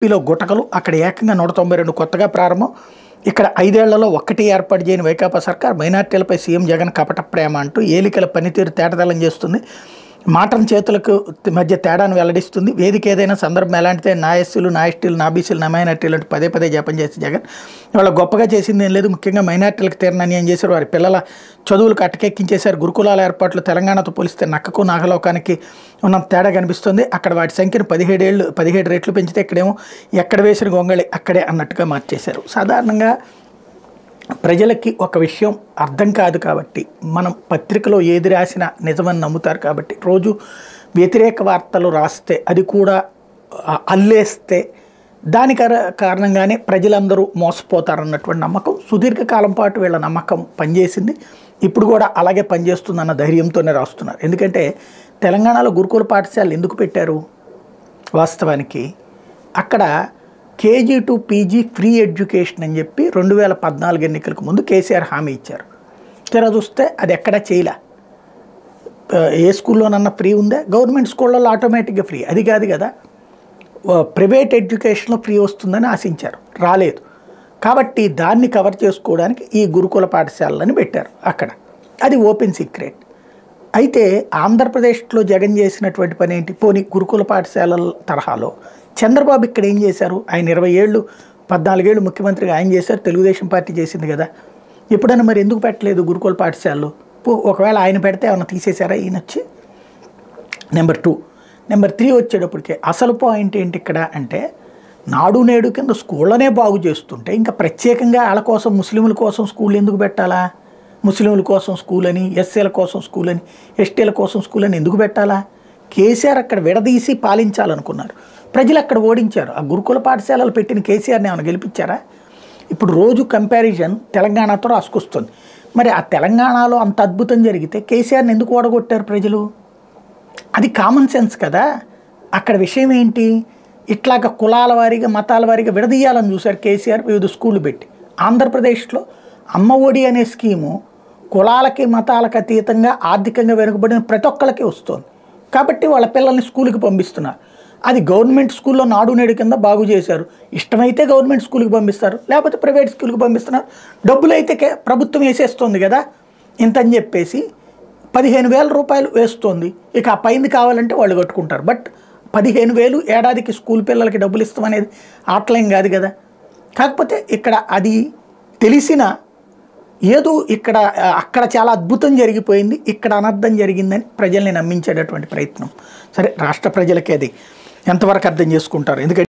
ఏపీలో గుటకలు అక్కడ ఏకంగా 192 కొత్తగా ప్రారంభం. ఇక్కడ 5 ఏళ్లలో ఒక్కటి ఏర్పాటు చేయని వైకాపా సర్కార్ మైనార్టీలపై సీఎం జగన్ కపట ప్రేమ అంటూ ఏలికల పనితీరు తేటతెల్లం చేస్తుంది. మాటం చేతులకు మధ్య తేడాను వెల్లడిస్తుంది. వేదిక ఏదైనా సందర్భం ఎలాంటిదే నా ఎస్సీలు నా ఎస్టీలు నా బీసీలు నా మైనార్టీలు అంటూ పదే పదే జపం చేసి జగన్ వాళ్ళ గొప్పగా చేసింది ఏం లేదు. ముఖ్యంగా మైనార్టీలకు తీరని అన్యాయం చేశారు. వారి పిల్లల చదువులకు అటకెక్కించేశారు. గురుకులాల ఏర్పాట్లు తెలంగాణతో పోలిస్తే నక్కకు నాగలోకానికి ఉన్న తేడా కనిపిస్తుంది. అక్కడ వాటి సంఖ్యను 17 రెట్లు పెంచితే ఇక్కడేమో ఎక్కడ వేసిన గొంగళి అక్కడే అన్నట్టుగా మార్చేశారు. సాధారణంగా ప్రజలకి ఒక విషయం అర్థం కాదు కాబట్టి మనం పత్రికలో ఏది రాసినా నిజమని నమ్ముతారు కాబట్టి రోజు వ్యతిరేక వార్తలు రాస్తే అది కూడా అల్లేస్తే దాని కారణంగానే ప్రజలందరూ మోసపోతారన్నటువంటి నమ్మకం సుదీర్ఘకాలం పాటు వీళ్ళ నమ్మకం పనిచేసింది. ఇప్పుడు కూడా అలాగే పనిచేస్తుందన్న ధైర్యంతోనే రాస్తున్నారు. ఎందుకంటే తెలంగాణలో గురుకుల పాఠశాలలు ఎందుకు పెట్టారు? వాస్తవానికి అక్కడ KG to PG free education అని చెప్పి 2014 ఎన్నికలకు ముందు కేసీఆర్ హామీ ఇచ్చారు. తెర చూస్తే అది ఎక్కడా చేయలే. ఏ స్కూల్లోనన్నా ఫ్రీ ఉందా? గవర్నమెంట్ స్కూళ్ళల్లో ఆటోమేటిక్గా ఫ్రీ. అది కాదు కదా, ప్రైవేట్ ఎడ్యుకేషన్లో ఫ్రీ వస్తుందని ఆశించారు, రాలేదు. కాబట్టి దాన్ని కవర్ చేసుకోవడానికి ఈ గురుకుల పాఠశాలని పెట్టారు అక్కడ. అది ఓపెన్ సీక్రెట్. అయితే ఆంధ్రప్రదేశ్లో జగన్ చేసినటువంటి పని ఏంటి? పోనీ గురుకుల పాఠశాలల తరహాలో చంద్రబాబు ఇక్కడ ఏం చేశారు? ఆయన 14 ఏళ్ళు ముఖ్యమంత్రిగా ఆయన చేశారు. తెలుగుదేశం పార్టీ చేసింది కదా. ఎప్పుడైనా మరి ఎందుకు పెట్టలేదు గురుకుల పాఠశాలలో? ఒకవేళ ఆయన పెడితే ఏమన్నా తీసేశారా ఈయన వచ్చి? నెంబర్ 3 వచ్చేటప్పటికే అసలు పాయింట్ ఏంటి ఇక్కడ అంటే, నాడు నేడు కింద స్కూళ్ళనే బాగు చేస్తుంటే ఇంకా ప్రత్యేకంగా వాళ్ళ కోసం ముస్లింల కోసం స్కూల్ ఎందుకు పెట్టాలా? ముస్లింల కోసం స్కూల్ అని, ఎస్సీల కోసం స్కూల్ అని, ఎస్టీల కోసం స్కూల్ అని ఎందుకు పెట్టాలా? కేసీఆర్ అక్కడ విడదీసి పాలించాలనుకున్నారు. ప్రజలు అక్కడ ఓడించారు. ఆ గురుకుల పాఠశాలలు పెట్టిన కేసీఆర్ని ఏమైనా గెలిపించారా? ఇప్పుడు రోజు కంపారిజన్ తెలంగాణతో రాసుకొస్తుంది. మరి ఆ తెలంగాణలో అంత అద్భుతం జరిగితే కేసీఆర్ని ఎందుకు ఓడగొట్టారు ప్రజలు? అది కామన్ సెన్స్ కదా. అక్కడ విషయం ఏంటి? ఇట్లాగ కులాల వారీగా మతాల వారీగా విడదీయాలని చూశారు కేసీఆర్ వివిధ స్కూళ్ళు పెట్టి. ఆంధ్రప్రదేశ్లో అమ్మ ఒడి అనే స్కీము కులాలకి మతాలకు అతీతంగా ఆర్థికంగా వెనుకబడిన ప్రతి ఒక్కరికి వస్తుంది. కాబట్టి వాళ్ళ పిల్లల్ని స్కూల్కి పంపిస్తున్నారు. అది గవర్నమెంట్ స్కూల్లో నాడు నేడు కింద బాగు చేశారు. ఇష్టమైతే గవర్నమెంట్ స్కూల్కి పంపిస్తారు, లేకపోతే ప్రైవేట్ స్కూల్కి పంపిస్తున్నారు. డబ్బులు అయితే ప్రభుత్వం వేసేస్తుంది కదా ఇంతని చెప్పేసి 15,000 రూపాయలు వేస్తుంది. ఇక ఆ పైంది కావాలంటే వాళ్ళు కట్టుకుంటారు. బట్ 15,000 ఏడాదికి స్కూల్ పిల్లలకి డబ్బులు ఇస్తామనేది ఆటలేం కాదు కదా. కాకపోతే ఇక్కడ అది తెలిసిన ఏదో అక్కడ చాలా అద్భుతం జరిగిపోయింది, ఇక్కడ అనర్థం జరిగిందని ప్రజల్ని నమ్మించేటటువంటి ప్రయత్నం. సరే, రాష్ట్ర ప్రజలకి అది ఎంతవరకు అర్థం చేసుకుంటారు? ఎందుకంటే